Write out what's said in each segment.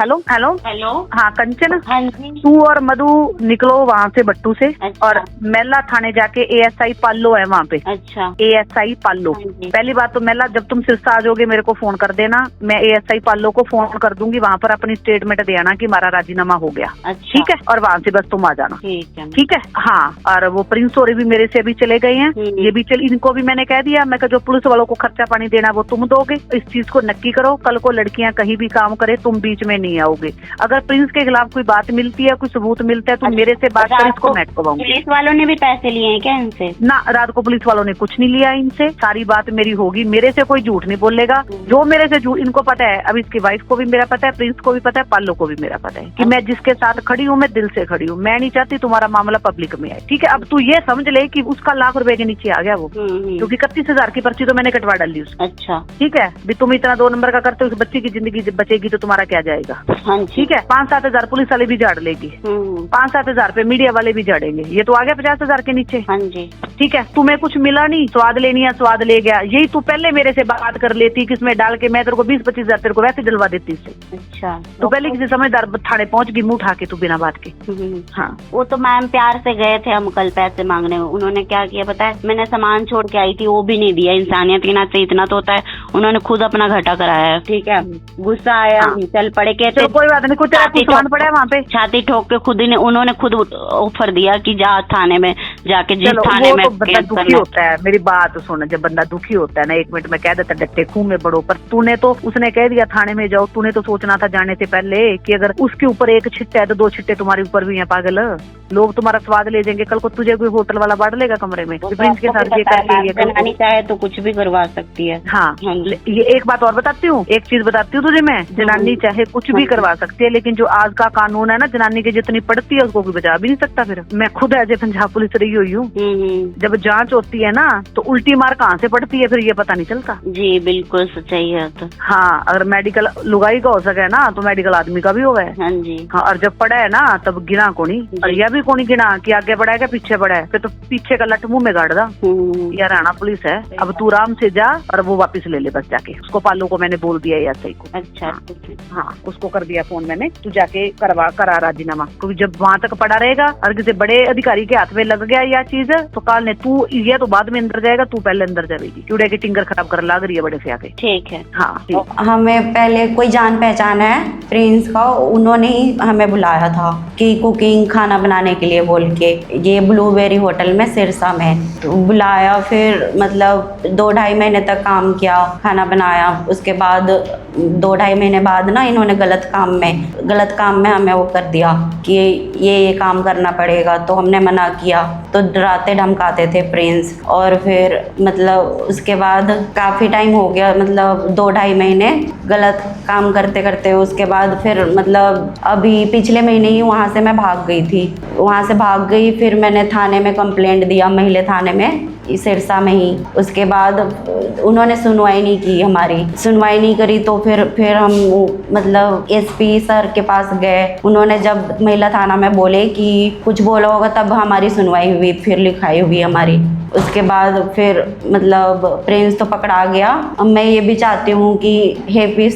Hello hello hello. हाँ कंचन, हाँ जी। तू और मधु निकलो वहाँ से बट्टू से। अच्छा। और मेला थाने जाके एएसआई पालो है वहाँ पे। अच्छा। एएसआई पालो। हाँ जी। पहली बात तो मेला, जब तुम सिरसा आ जाओगे मेरे को फोन कर देना, मैं एएसआई पालो को फोन कर दूंगी, वहाँ पर अपनी स्टेटमेंट दे आना कि हमारा राजीनामा हो गया। अच्छा। ठीक है, और वहाँ से बस तुम आ जाना। ठीक है। ठीक है हाँ। और वो प्रिंस और भी मेरे से अभी चले गए हैं, ये भी चल, इनको भी मैंने कह दिया, मैं जो पुलिस वालों को खर्चा पानी देना वो तुम दोगे। इस चीज को नक्की करो, कल को लड़कियां कहीं भी काम करे तुम बीच में नहीं आओगे। अगर प्रिंस के खिलाफ कोई बात मिलती है, कोई सबूत मिलता है, तुम मेरे से बात कर, इसको मैं करवाऊंगी। पुलिस वालों ने भी पैसे लिए हैं क्या इनसे? ना, रात को पुलिस वालों ने कुछ नहीं लिया इनसे, सारी बात मेरी होगी, मेरे से कोई झूठ नहीं बोलेगा। जो मेरे से झूठ, इनको पता है, अब इसकी वाइफ को भी मेरा पता है, प्रिंस को भी पता है, पालो को भी मेरा पता है कि मैं जिसके साथ खड़ी हूँ मैं दिल से खड़ी हूँ। मैं नहीं चाहती तुम्हारा मामला पब्लिक में आए। ठीक है, अब तू ये समझ ले कि उसका ₹1,00,000 के नीचे आ गया वो, क्योंकि 31,000 की पर्ची तो मैंने कटवा डाली उसकी। अच्छा। ठीक है, भी तुम इतना 2 नंबर का करते हो, उस बच्ची की जिंदगी बचेगी तो तुम्हारा क्या जाएगा। हाँ जी। ठीक है, 5-7 हजार पुलिस वाले भी झाड़ लेगी, 5-7 हजार पे मीडिया वाले भी झाड़ेंगे, ये तो आ गया 50,000 के नीचे। हाँ जी। ठीक है, तुम्हें कुछ मिला नहीं, स्वाद लेनी है स्वाद ले गया, यही तू पहले मेरे से बात कर लेती, किसमें डाल के मैं तेरे को 20-25 हजार तेरे को वैसे दिलवा देती इससे। अच्छा। तो पहले किसी समझदार थाने पहुंच गई मुंह उठा के तू बिना बात के। हाँ, वो तो मैम प्यार से गए थे हम कल पैसे मांगने, उन्होंने क्या किया पता है, मैंने सामान छोड़ के आई थी वो भी नहीं दिया। इंसानियत के नाते इतना तो होता है, उन्होंने खुद अपना घाटा कराया है। ठीक है, गुस्सा आया, चल पड़े, कहते कोई बात नहीं, कुछ सामान पड़ा है वहाँ पे, छाती ठोक के उन्होंने खुद ऑफर दिया कि जा थाने में जाके, जिस थाने में बंदा दुखी होता है, मेरी बात सुन, जब बंदा दुखी होता है ना 1 मिनट में कह देता डट्टे खूह में बढ़ो, पर तूने तो, उसने कह दिया थाने में जाओ, तूने तो सोचना था जाने से पहले कि अगर उसके ऊपर 1 छिट्टा है तो 2 छिट्टे तुम्हारे ऊपर भी हैं पागल। लोग तुम्हारा स्वाद ले जाएंगे, कल को तुझे कोई होटल वाला बांट लेगा कमरे में, प्रिंस के साथ ये करके चाहे तो कुछ भी करवा सकती है। हाँ, ये एक बात और बताती हूँ, एक चीज बताती हूँ तुझे मैं, जनानी चाहे कुछ भी करवा सकती है, लेकिन जो आज का कानून है ना, जनानी की जितनी पड़ती है उसको कोई बचा भी नहीं सकता। फिर मैं खुद एज ए पंजाब पुलिस रही हुई हूँ, जब जांच होती है ना तो उल्टी मार कहाँ से पड़ती है फिर ये पता नहीं चलता। जी बिल्कुल सच्चाई है। तो हाँ, अगर मेडिकल लुगाई का हो सके ना तो मेडिकल आदमी का भी होगा। हाँ जी। हाँ, और जब पड़ा है ना तब गिना कोनी, और यह भी कोनी गिना कि आगे पड़ा है क्या पीछे पड़ा है, फिर तो पीछे का लट मुंह में गाड़ दा। यार हरियाणा पुलिस है, अब तू आराम से जा और वो वापस ले ले बस जाके। उसको पालो को मैंने बोल दिया एएसआई को। अच्छा। हाँ, उसको कर दिया फोन मैंने, तू जाके करा राजीनामा, क्योंकि जब वहाँ तक पड़ा रहेगा और किसी बड़े अधिकारी के हाथ में लग गया यह चीज तो काल ने तू ये तो बाद में अंदर जाएगा, तू पहले अंदर जाएगी, क्योंकि की टिंगर खराब कर लग रही है बड़े से आके। ठीक है। हाँ, हमें पहले कोई जान पहचान है प्रिंस का, उन्होंने ही हमें बुलाया था कि कुकिंग खाना बनाने के लिए बोल के, ये ब्लूबेरी होटल में सिरसा में तो बुलाया। फिर मतलब 2-2.5 महीने तक काम किया, खाना बनाया। उसके बाद 2-2.5 महीने बाद ना इन्होंने गलत काम में हमें वो कर दिया कि ये काम करना पड़ेगा, तो हमने मना किया, तो डराते धमकाते थे प्रिंस। और फिर मतलब उसके बाद काफ़ी टाइम हो गया, मतलब 2-2.5 महीने गलत काम करते करते, उसके बाद फिर मतलब अभी पिछले महीने ही वहाँ से मैं भाग गई थी। वहाँ से भाग गई, फिर मैंने थाने में कंप्लेंट दिया, महिला थाने में सिरसा में ही। उसके बाद उन्होंने सुनवाई नहीं की, हमारी सुनवाई नहीं करी, तो फिर हम मतलब एसपी सर के पास गए। उन्होंने जब महिला थाना में बोले कि कुछ बोला होगा तब हमारी सुनवाई हुई, फिर लिखाई हुई हमारी। उसके बाद फिर मतलब प्रिंस तो पकड़ा गया। अब मैं ये भी चाहती हूँ कि हैप्पी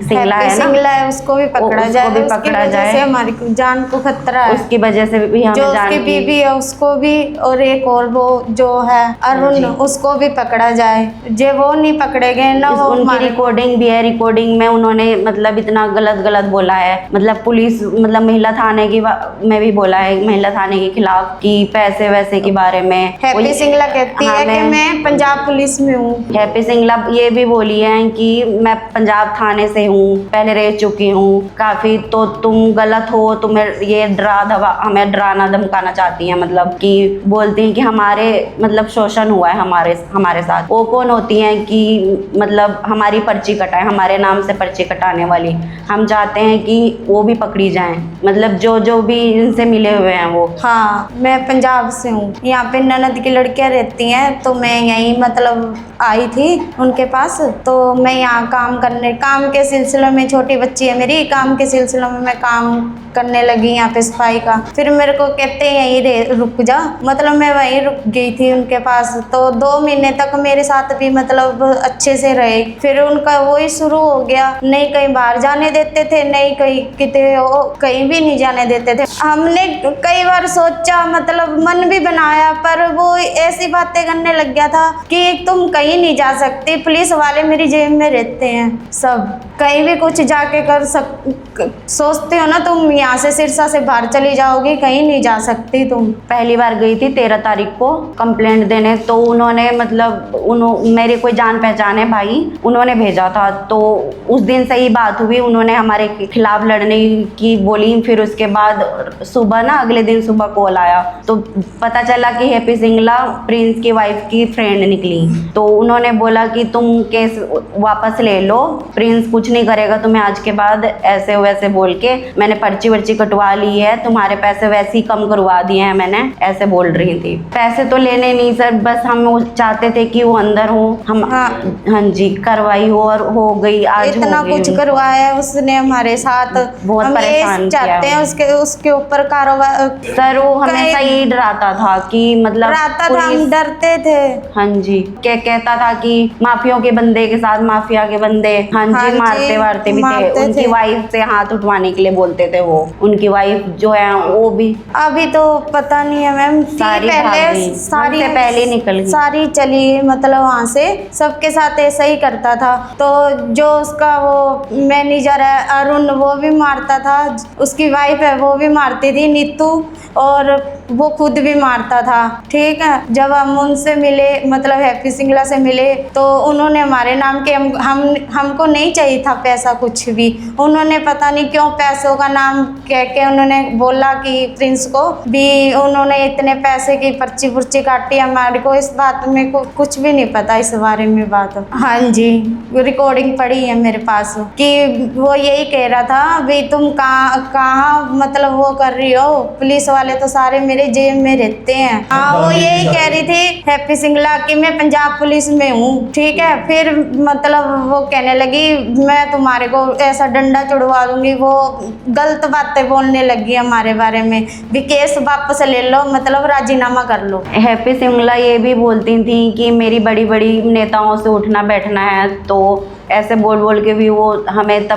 सिंगला है उसको भी पकड़ा जाए, से हमारी जान को खतरा है, उसकी वजह से भी हमें जो उसकी बीवी है उसको भी, और एक और वो जो है अरुण, उसको भी पकड़ा जाए। जे वो नहीं पकड़े गए ना, वो उनकी रिकॉर्डिंग भी है, रिकॉर्डिंग में उन्होंने मतलब इतना गलत बोला है, मतलब पुलिस मतलब महिला थाने की में भी बोला है, महिला थाने के खिलाफ कि पैसे वैसे के बारे में। हैप्पी सिंगला कहती है कि मैं पंजाब पुलिस में हूँ। हैप्पी सिंगला ये भी बोली है कि मैं पंजाब थाने से हूँ, पहले रह चुकी हूँ काफ़ी, तो तुम गलत हो, तुम्हें ये हमें डराना धमकाना चाहती हैं, मतलब कि बोलती हैं कि हमारे मतलब शोषण हुआ है हमारे साथ। वो कौन होती हैं कि मतलब हमारी पर्ची कटाए, हमारे नाम से पर्ची कटाने वाली। हम चाहते हैं कि वो भी पकड़ी जाएं, मतलब जो भी इनसे मिले हुए हैं वो। हाँ, मैं पंजाब से हूँ, यहाँ पे ननद की लड़कियाँ रहती हैं, तो मैं यहीं मतलब आई थी उनके पास, तो मैं यहाँ काम के सिलसिले में, छोटी बच्ची है मेरी, काम के सिलसिले में मैं काम करने लगी यहाँ पे सफाई का। फिर मेरे को कहते हैं यहीं रुक जा, मतलब मैं वहीं रुक गई थी उनके पास। तो 2 महीने तक मेरे साथ भी मतलब अच्छे से रहे। फिर उनका वही शुरू हो गया, नहीं कहीं बाहर जाने देते थे, नहीं कहीं भी नहीं जाने देते थे। हमने कई बार सोचा, मतलब मन भी बनाया, पर वो ऐसी बातें करने लग गया था कि तुम कहीं नहीं जा सकती, पुलिस वाले मेरी जेब में रहते हैं, सब कहीं भी कुछ जाके सोचते हो ना तुम यहाँ से सिरसा से बाहर चली जाओगी, कहीं नहीं जा सकती तुम। पहली बार गई थी 13 तारीख को कंप्लेंट देने, तो उन्होंने मतलब मेरे कोई जान पहचान है भाई, उन्होंने भेजा था। तो उस दिन से ही बात हुई, उन्होंने हमारे खिलाफ लड़ने की बोली। फिर उसके बाद सुबह ना, अगले दिन सुबह कॉल आया, तो पता चला कि हैप्पी सिंगला प्रिंस की वाइफ की फ्रेंड निकली। तो उन्होंने बोला कि तुम केस वापस ले लो, प्रिंस कुछ नहीं करेगा तुम्हें आज के बाद, ऐसे वैसे बोल के मैंने पर्ची वर्ची कटवा ली है, तुम्हारे पैसे वैसे ही कम करवा दिए हैं मैंने, ऐसे बोल रही थी। पैसे तो लेने नहीं सर, बस हम चाहते थे कि वो अंदर हो, हम हाँ जी करवाई हो, और हो गई आज, इतना कुछ करवाया उसने हमारे साथ, बहुत परेशान चाहते हैं उसके ऊपर कार्रवाई। सर वो हमेशा यही डराता था कि मतलब हम डरते थे। हाँ जी, कहता था कि माफियों के बंदे के साथ माफिया के बंदे, हाँ जी मारते वारते भी थे। उनकी वाइफ से हाथ उठवाने के लिए बोलते थे वो, उनकी वाइफ जो है वो भी अभी तो पता नहीं है मैम, पहले निकल गई, सारी चली, मतलब वहाँ से सबके साथ ऐसा ही करता था। तो जो उसका वो मैनेजर है अरुण, वो भी मारता था, उसकी वाइफ है वो भी मारती थी नीतू, और वो खुद भी मारता था। ठीक है, जब हम उनसे मिले, मतलब हैप्पी सिंगला से मिले, तो उन्होंने हमारे नाम के हमको नहीं चाहिए था पैसा कुछ भी, उन्होंने पता नहीं क्यों पैसों का नाम कह के उन्होंने बोला कि प्रिंस को भी उन्होंने इतने पैसे की पर्ची पुर्ची काटी। हमारे को इस बात में कुछ भी नहीं पता इस बारे में बात। हाँ जी, रिकॉर्डिंग पड़ी है मेरे पास कि वो यही कह रहा था, भी तुम कहाँ मतलब वो कर रही हो, पुलिस वाले तो सारे मेरे जेब में रहते हैं। हाँ, वो यही कह रही थी हैप्पी सिंगला कि मैं पंजाब पुलिस में हूँ। ठीक है, फिर मतलब वो कहने लगी मैं तुम्हारे को ऐसा डंडा चढ़वा दूंगी, वो गलत बातें बोलने लगी हमारे बारे में, भी केस वापस ले लो, मतलब राजीनामा कर लो। हैप्पी सिंगला ये भी बोलती थी कि मेरी बड़ी बड़ी नेताओं से उठना बैठना है, तो ऐसे बोल बोल के भी वो हमें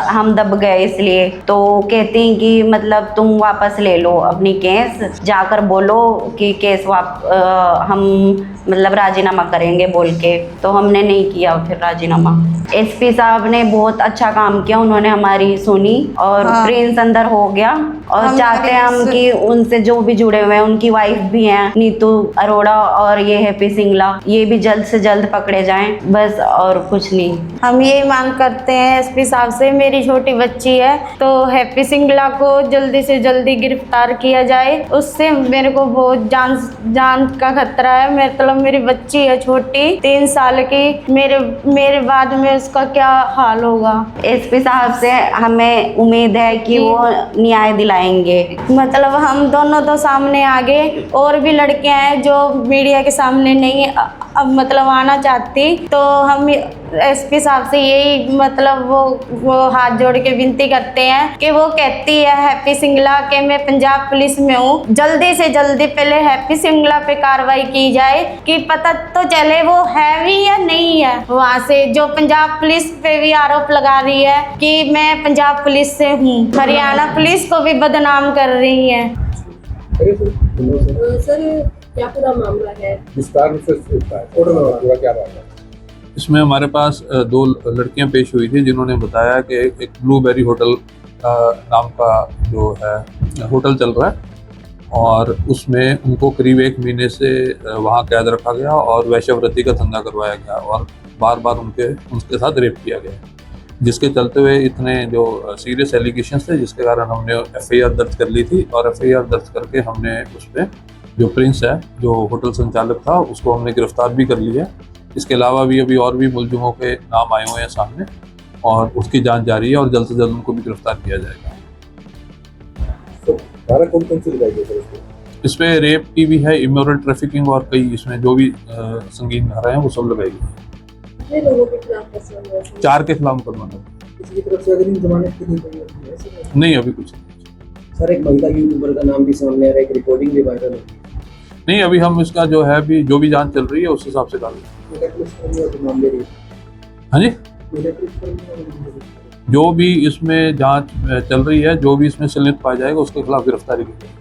हम दब गए। इसलिए तो कहती कि मतलब तुम वापस ले लो अपनी केस, जाकर बोलो कि केस हम मतलब राजीनामा करेंगे बोल के। तो हमने नहीं किया फिर राजीनामा। एसपी साहब ने बहुत अच्छा काम किया, उन्होंने हमारी सुनी और प्रिंस अंदर हो गया। और चाहते हैं हम कि उनसे जो भी जुड़े हुए हैं, उनकी वाइफ भी हैं नीतू अरोड़ा और ये हैप्पी सिंगला, ये भी जल्द से जल्द पकड़े जाएं, बस और कुछ नहीं। हम यही मांग करते हैं एसपी साहब से, मेरी छोटी बच्ची है तो हैप्पी सिंगला को जल्दी से जल्दी गिरफ्तार किया जाए, उससे मेरे को बहुत जान का खतरा है। मतलब मेरी बच्ची है छोटी 3 साल की, मेरे बाद में उसका क्या हाल होगा। एसपी साहब से हमें उम्मीद है कि वो न्याय दिलाएंगे। मतलब हम दोनों तो सामने आ गए, और भी लड़कियां हैं जो मीडिया के सामने नहीं अब मतलब आना चाहती, तो हम एसपी साहब से यही मतलब वो हाथ जोड़ के विनती करते हैं कि वो कहती है हैप्पी सिंगला के मैं पंजाब पुलिस में हूँ, जल्दी से जल्दी पहले हैप्पी सिंगला पे कार्रवाई की जाए कि पता तो चले वो है भी या नहीं है। वहाँ से जो पंजाब पुलिस पे भी आरोप लगा रही है कि मैं पंजाब पुलिस से हूँ, हरियाणा पुलिस को भी बदनाम कर रही है। सर क्या पूरा मामला है, विस्तार से पूरा क्या बात है? इसमें हमारे पास 2 लड़कियां पेश हुई थी जिन्होंने बताया कि एक ब्लूबेरी होटल नाम का जो है होटल चल रहा है, और उसमें उनको करीब 1 महीने से वहाँ कैद रखा गया और वैश्यवृत्ति का धंधा करवाया गया और बार बार उनके साथ रेप किया गया, जिसके चलते हुए इतने जो सीरियस एलिगेशंस थे, जिसके कारण हमने FIR दर्ज कर ली थी। और FIR दर्ज करके हमने उस पर जो प्रिंस है, जो होटल संचालक था, उसको हमने गिरफ्तार भी कर लिया। इसके अलावा भी अभी और भी मुलजिमों के नाम आए हुए हैं सामने, और उसकी जांच जारी है और जल्द से जल्द उनको भी गिरफ्तार किया जाएगा। तो धारा कौन सी लगाई गई है? इसमें रेप की भी है, इमोरल ट्रैफिकिंग और कई इसमें जो भी संगीन धाराएं हैं वो सब लगाई गई है। कितने लोगों के खिलाफ ऐसा हुआ है? 4 के खिलाफ मुकदमा दर्ज। किसी की तरफ से अगर जमानत की नहीं गई है ऐसे में? नहीं, अभी कुछ नहीं। सर एक महिला यूट्यूबर का नाम भी सामने आ रहा है, एक रिकॉर्डिंग भी वायरल है। नहीं, अभी हम इसका जो है अभी जो भी जांच चल रही है उस हिसाब से कार्रवाई। महिला पुलिसकर्मी और मामले भी हाँ जी, महिला पुलिसकर्मी और मामले भी। जो भी इसमें जांच चल रही है, जो भी इसमें संलिप्त पाया जाएगा उसके खिलाफ गिरफ्तारी की जाएगी।